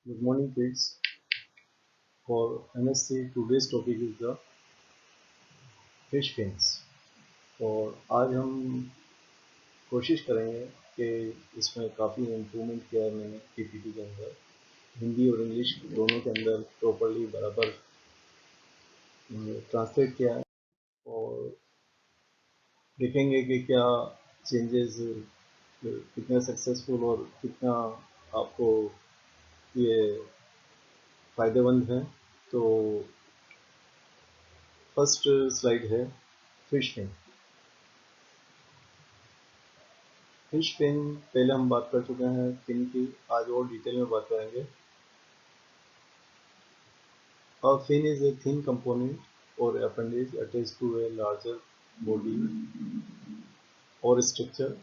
Good morning, kids. For MSc, today's topic is the fish fins. और आज हम कोशिश करेंगे कि इसमें काफ़ी इम्प्रूवमेंट किया है मैंने पीपीटी के अंदर, हिंदी और इंग्लिश दोनों के अंदर प्रॉपरली बराबर ट्रांसलेट किया है और देखेंगे कि क्या चेंजेस कितना सक्सेसफुल और कितना आपको ये फ़ायदेमंद है। तो फर्स्ट स्लाइड है फिश फिन। फिश फिन पहले हम बात कर चुके हैं फिन की, आज और डिटेल में बात करेंगे। A fin is a thin component or appendage attached to a larger body or structure.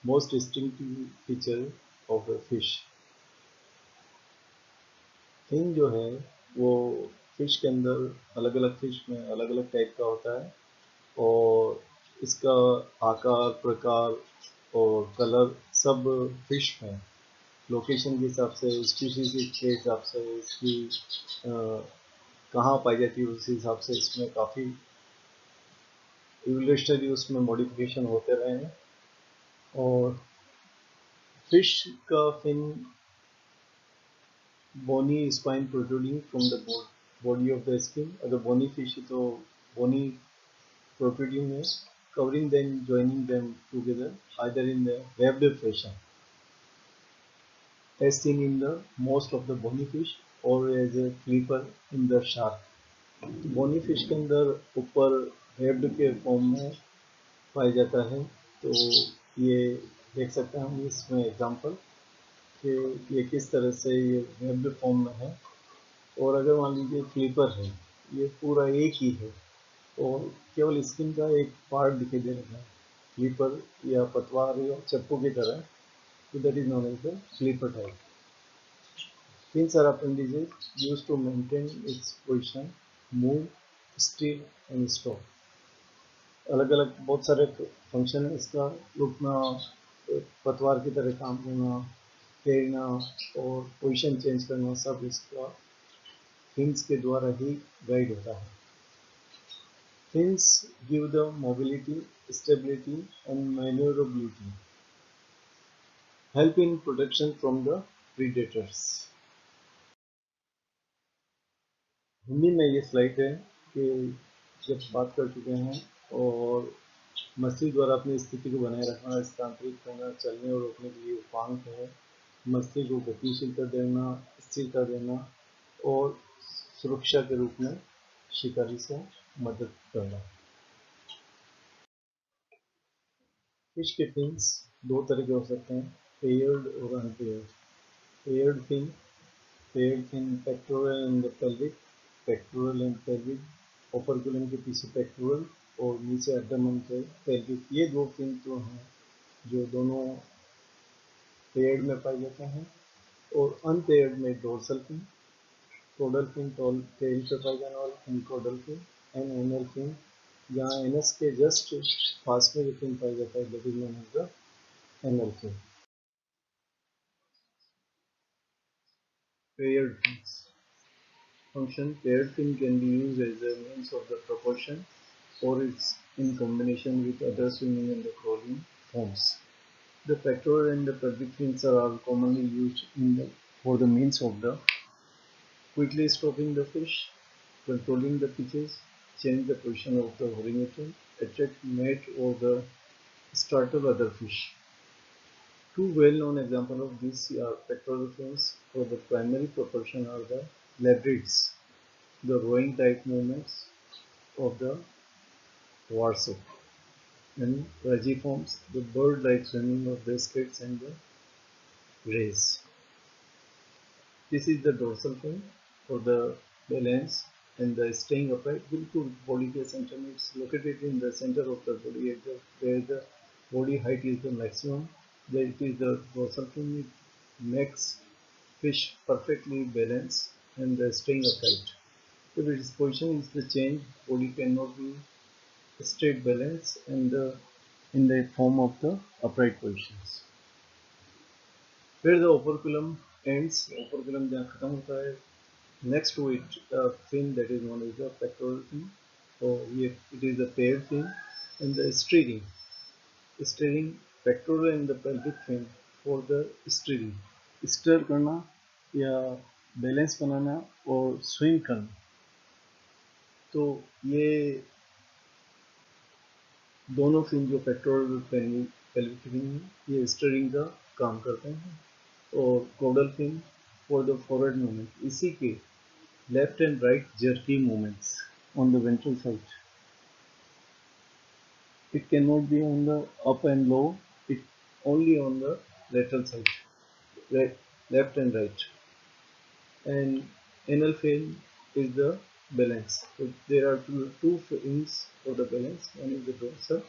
Most distinctive feature of a fish. Fin जो है वो फिश के अंदर अलग अलग फिश में अलग अलग टाइप का होता है और इसका आकार, प्रकार और कलर सब फिश में लोकेशन के हिसाब से, स्पीशीज के हिसाब से, इसकी कहाँ पाई जाती है उस हिसाब से इसमें काफ़ी इवोल्यूशनरी उसमें मॉडिफिकेशन होते रहे हैं। और फिश का fin bony spine protruding from the body of the skin. अगर बोनी फिश है तो बोनी प्रोट्रूडिंग है, covering them, joining them together either in the webbed fashion as seen in the most of the bony fish or as a flipper in the shark. Bony fish के अंदर ऊपर webbed के form में पाया जाता है। तो ये देख सकते हैं हम इसमें एग्जांपल कि ये किस तरह से ये वेब्ड फॉर्म में है। और अगर मान लीजिए फ्लिपर है, ये पूरा एक ही है और केवल स्किन का एक पार्ट दिखाई दे रहा है, फ्लिपर या पतवार या चप्पू की तरह, तो that is known as the flipper type. Fins are appendages used to maintain its position, move, steer and stop. अलग अलग बहुत सारे फंक्शन है इसका, रुकना, पतवार की तरह काम करना, तैरना और पोजीशन चेंज करना, सब इसका फिन्स के द्वारा ही गाइड होता है। Fins give the mobility, stability and manoeuvrability, help in protection from the predators. Hindi में ये स्लाइड है कि जब बात कर चुके हैं और मछली द्वारा अपनी स्थिति को बनाए रखना, स्थानांतरित करना, चलने और रोकने के लिए उपांग है, मछली को गतिशील कर देना, स्थिर कर देना और सुरक्षा के रूप में शिकारी से मदद करना। फिश के फिन्स दो तरह के हो सकते हैं, पेयर्ड और unpaired. Paired fin, paired fin pectoral and pelvic, pectoral and pelvic, operculum के पीछे पेक्टोरल और नीचे एब्डोमेन के पेल्विक। ये दो फिन तो हैं जो दोनों पेयर्ड में पाए जाते हैं। और अनपेयर्ड में dorsal fin, caudal fin tail पे पाए जाने वाला fin caudal fin, and anal fin जहाँ एनस के जस्ट पास में जो फिन पाया जाता है that is known as the anal fin. Paired fins. Function: paired fin can be used as a means of the propulsion or it's in combination with other swimming and the crawling forms. The pectoral and the pelvic fins are all commonly used for the means of the quickly stopping the fish, controlling the pitches, change the position of the horizontal, attract mate or the startle other fish. Two well-known examples of this are pectoral fins for the primary propulsion are the labrids, the rowing type movements of the warship, and ragiforms, the bird-like swimming of the skates and the rays. This is the dorsal fin for the balance and the staying upright. बिल्कुल body के center में, it's located in the center of the body at where the body height is the maximum. There it is the dorsal fin. It makes fish perfectly balanced and the staying upright. If its position is the change, body cannot be straight balance and in the form of the upright positions. Where the operculum ends, operculum जहाँ खत्म होता है, next to it a fin that is known as the pectoral fin, or it is the paired fin, and the steering pectoral and the pelvic fin for the steering, steer करना या balance बनाना और swing करना। तो ये दोनों fin जो pectoral pelvic fin है, ये स्टीयरिंग का काम करते हैं, और caudal fin for the forward movement. इसी के left and right jerky movements on the ventral side. It cannot be on the up and low, it only on the lateral side, right, left and right. And anal fin is the balance. So there are two fins for the balance. One is the dorsal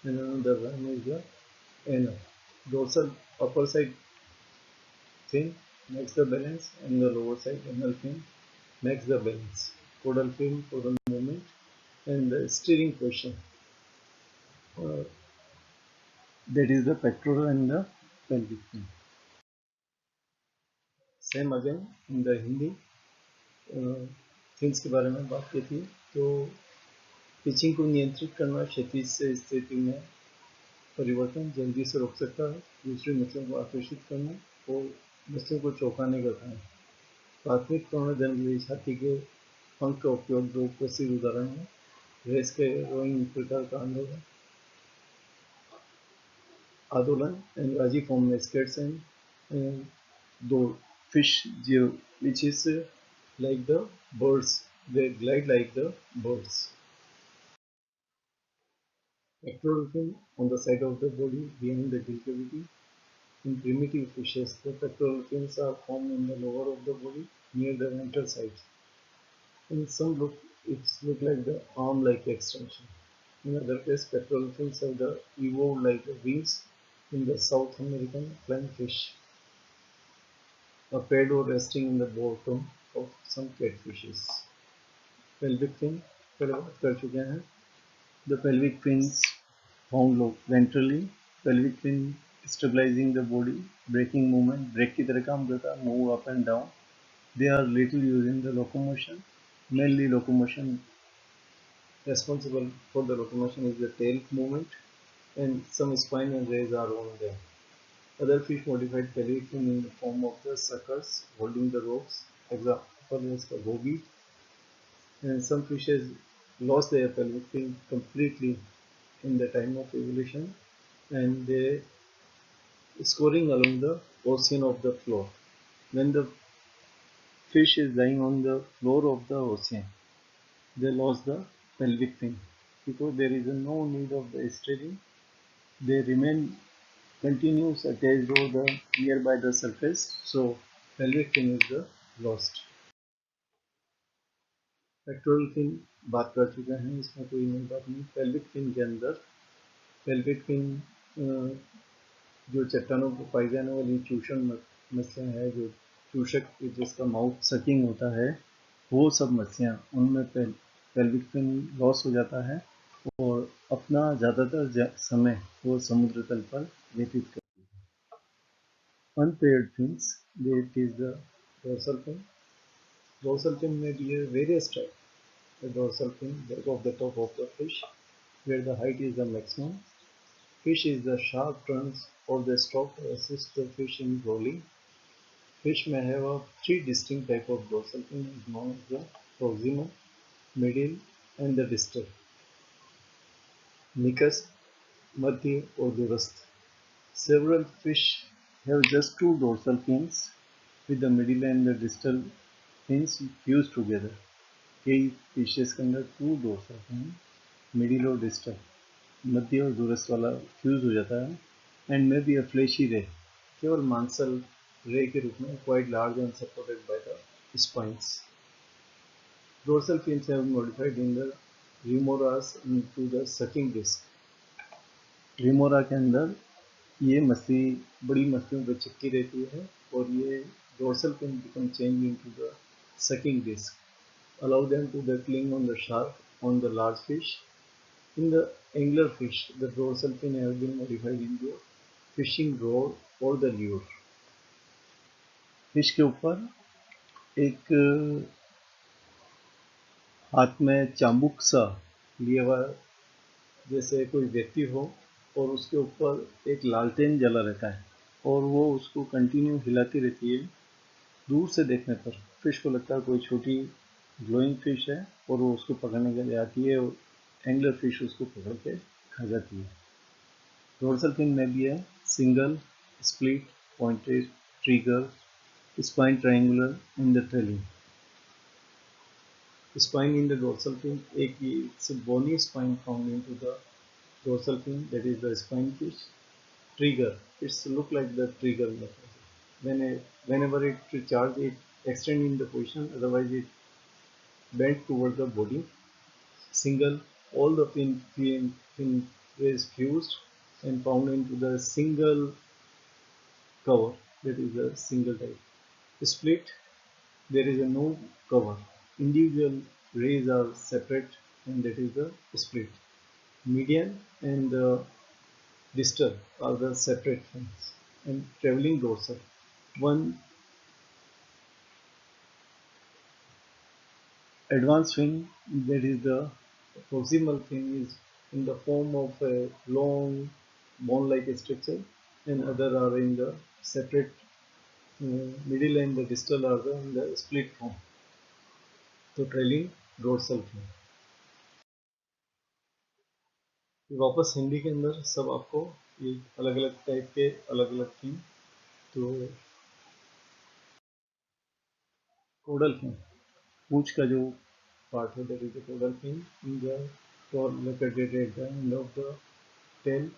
and another one is the anal. Dorsal upper side fin makes the balance, and the lower side anal fin makes the balance. Caudal fin for the movement and the steering position. Uh, that is the pectoral and the pelvic fin. Same again in the Hindi fins के बारे में बात की थी। तो pitching को नियंत्रित करना, क्षैतिज से स्थिति में परिवर्तन जल्दी से रोक सकता है, दूसरी मछलियों को आकर्षित करना और मछलियों को चौंकाने का काम। प्राथमिक पूर्णजन्म छाती के पंख का उपयोग दो प्रसिद्ध उदाहरण है। रेस के रोइंग प्रकार का आंदोलन, and Raji form skates and the fish which is like the birds, they glide like the birds. Pectoral fin on the side of the body behind the gill cavity. In primitive fishes, the pectoral fins are formed in the lower of the body near the ventral side. In some it look like the arm-like extension. In other case, pectoral fins have the evolved like the wings in the South American flying-fish, a paired or resting in the bottom of some catfishes. Pelvic fin, पहले बात कर चुके हैं। The pelvic fins found ventrally. Pelvic fin stabilizing the body, braking movement, brake की तरह काम करता है, move up and down. They are little used in the locomotion. Mainly locomotion, responsible for the locomotion is the tail movement, and some spine and rays are on them. Other fish modified pelvic fin in the form of the suckers holding the ropes. Example is the goby. And some fishes lost their pelvic fin completely in the time of evolution, and they scoring along the ocean of the floor. When the fish is lying on the floor of the ocean, they lost the pelvic fin because there is no need of the steering. They remain continuous attached over the nearby the surface, so pelvic fin is the lost. Pectoral fin बात कर चुके हैं, इसमें कोई नई बात नहीं। Pelvic fin के अंदर पेल्विक फिन जो चट्टानों को पाई जाने वाली चूषण मछलियाँ हैं, जो चूषक जिसका माउथ सकिंग होता है, वो सब मछलियाँ, उनमें पेल्विक फिन लॉस हो जाता है और अपना ज़्यादातर समय वो समुद्र तल पर व्यतीत करती है। Unpaired fins, that is the dorsal fin. Dorsal fin में भी various type. The dorsal fin, back of the top of the fish, where the height is the maximum. Fish is the sharp turns or the stroke to assist the fish in rolling. Fish may have a three distinct type of dorsal fin, known as the proximal, medial, and the distal. Nicus, madhya, or durasth. Several fish have just two dorsal fins, with the medial and the distal fins fused together. कई fishes के अंदर two dorsal fin, middle और distal, मध्य और दूरस्थ वाला fuse हो जाता है, and may be a fleshy ray, केवल मांसल रे के रूप में, quite large and supported by the spines. Dorsal fins have modified in the remoras into the sucking disc. Remora के अंदर ये मछली बड़ी मछलियों पर चिपकी रहती है और ये dorsal fin become change into the sucking disc, allow them to cling on the shark, on the large fish. In the anglerfish, the dorsal fin have been modified into fishing rod or the lure. Fish के ऊपर एक हाथ में चाबुक सा लिया हुआ जैसे कोई व्यक्ति हो और उसके ऊपर एक लालटेन जला रहता है और वो उसको कंटिन्यू हिलाती रहती है। दूर से देखने पर फिश को लगता है कोई छोटी ग्लोइंग फिश है और वो उसको पकड़ने के लिए आती है और एंगलर फिश उसको पकड़ के खा जाती है। डोर्सल फिन में भी है single, split, pointed, trigger, spine triangular in the trailing. Spine in the dorsal fin, it's a bony spine found into the dorsal fin, that is the spine fish. Trigger, it's look like the trigger. Whenever it charge, it extend in the position, otherwise it bend towards the body. Single, all the fin is fused and found into the single cover, that is the single type. Split, there is a no cover. Individual rays are separate and that is the split. Median and the distal are the separate fins and traveling dorsal. One advanced fin, that is the proximal fin, is in the form of a long bone-like structure and other are in the separate middle and the distal are in the split form. So trailing dorsal fin. वापस हिंदी के अंदर सब आपको ये अलग अलग type के अलग अलग फिन। तो कोडल फिन, पूंछ का जो पार्ट है that is the caudal fin in the for located at the end of the tail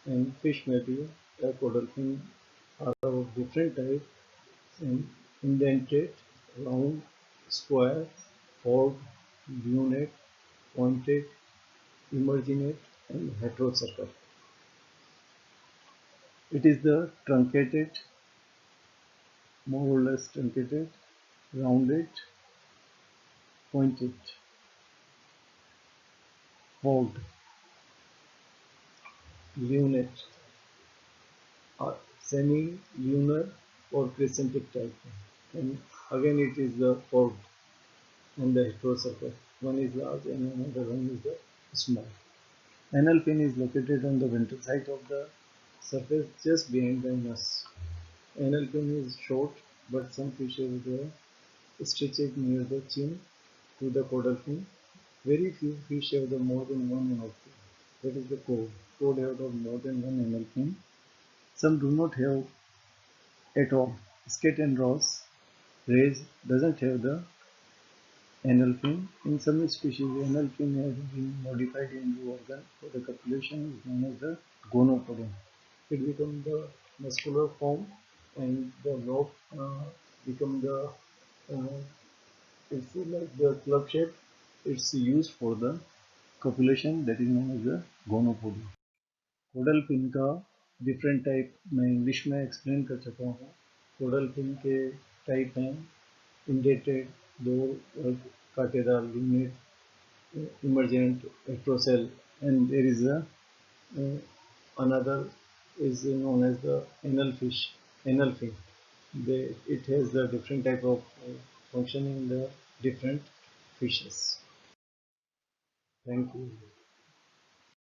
and fish में भी caudal fin are of different type and indented, round, square, forked, lunate, pointed, emarginate and heterocercal. It is the truncated, more or less truncated, rounded, pointed, forked, lunate, semi-lunar or crescentic type. And again it is the forked and the heterocircle. One is large and another one is the small. Anal fin is located on the ventral side of the surface just behind the nose. Anal fin is short, but some fishes stretch it near the chin to the caudal fin. Very few fish have the more than one anal fin. That is the code. Code have the more than one anal fin. Some do not have at all. Skate and Ross rays doesn't have the anal fin. In some species, the anal fin has been modified into organ for the copulation is known as the gonopodon. It becomes the muscular form and the lobe become the it's like the club shape. It's used for the copulation that is known as the gonopody. Codal pin का different type मैं English में explain कर चुका हूँ. कोडल pin के type हैं indebted, दो कांटेदार, limit, emergent, heterocell, and there is a another is known as the anal fish, anal fin. It has the different type of function in the different fishes. Thank you.